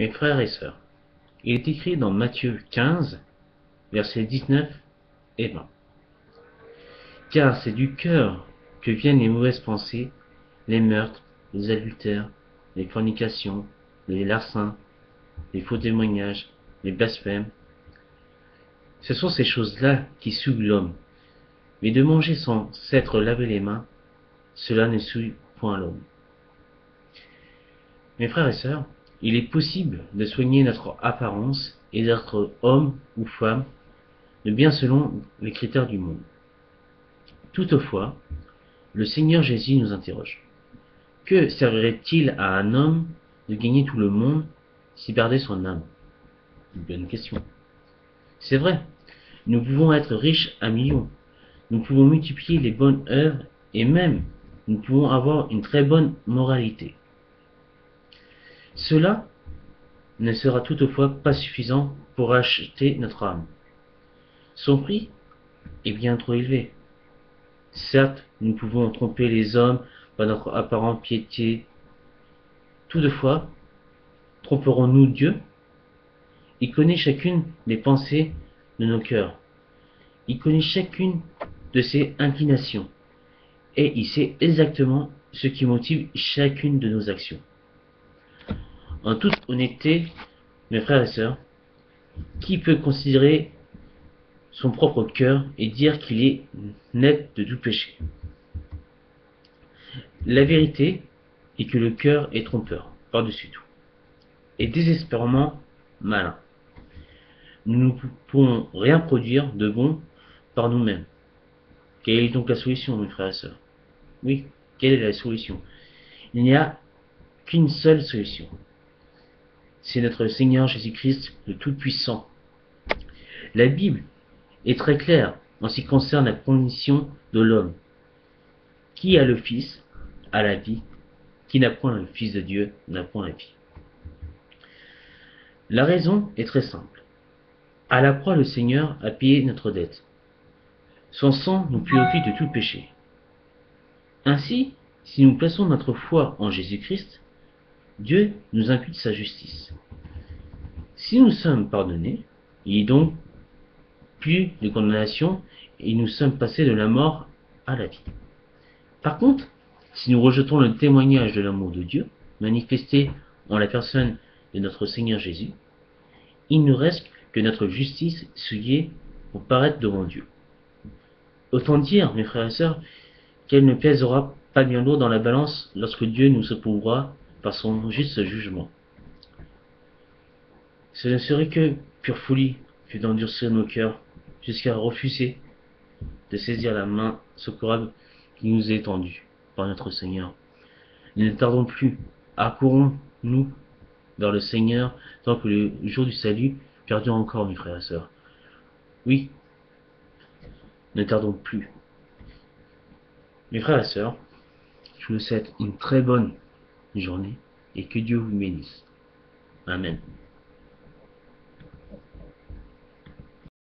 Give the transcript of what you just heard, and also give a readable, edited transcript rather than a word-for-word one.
Mes frères et sœurs, il est écrit dans Matthieu 15, versets 19 et 20. Car c'est du cœur que viennent les mauvaises pensées, les meurtres, les adultères, les fornications, les larcins, les faux témoignages, les blasphèmes. Ce sont ces choses-là qui souillent l'homme. Mais de manger sans s'être lavé les mains, cela ne souille point l'homme. Mes frères et sœurs, il est possible de soigner notre apparence et d'être homme ou femme, de bien selon les critères du monde. Toutefois, le Seigneur Jésus nous interroge. Que servirait-il à un homme de gagner tout le monde s'il perdait son âme? Une bonne question. C'est vrai, nous pouvons être riches à millions, nous pouvons multiplier les bonnes œuvres et même nous pouvons avoir une très bonne moralité. Cela ne sera toutefois pas suffisant pour acheter notre âme. Son prix est bien trop élevé. Certes, nous pouvons tromper les hommes par notre apparente piété. Toutefois, tromperons-nous Dieu? Il connaît chacune des pensées de nos cœurs. Il connaît chacune de ses inclinations. Et il sait exactement ce qui motive chacune de nos actions. En toute honnêteté, mes frères et sœurs, qui peut considérer son propre cœur et dire qu'il est net de tout péché? La vérité est que le cœur est trompeur, par-dessus tout, et désespérément malin. Nous ne pouvons rien produire de bon par nous-mêmes. Quelle est donc la solution, mes frères et sœurs? Oui, quelle est la solution? Il n'y a qu'une seule solution. C'est notre Seigneur Jésus-Christ, le Tout-Puissant. La Bible est très claire en ce qui concerne la condition de l'homme. Qui a le Fils a la vie, qui n'a point le Fils de Dieu n'a point la vie. La raison est très simple. À la croix, le Seigneur a payé notre dette. Son sang nous purifie de tout péché. Ainsi, si nous plaçons notre foi en Jésus-Christ, Dieu nous impute sa justice. Si nous sommes pardonnés, il n'y a donc plus de condamnation et nous sommes passés de la mort à la vie. Par contre, si nous rejetons le témoignage de l'amour de Dieu, manifesté en la personne de notre Seigneur Jésus, il ne reste que notre justice souillée pour paraître devant Dieu. Autant dire, mes frères et sœurs, qu'elle ne pèsera pas bien lourd dans la balance lorsque Dieu nous approuvera par son juste jugement. Ce ne serait que pure folie que d'endurcir nos cœurs jusqu'à refuser de saisir la main secourable qui nous est tendue par notre Seigneur. Ne tardons plus, accourons-nous vers le Seigneur tant que le jour du salut perdure encore, mes frères et sœurs. Oui, ne tardons plus. Mes frères et sœurs, je vous souhaite une très bonne journée et que Dieu vous bénisse. Amen.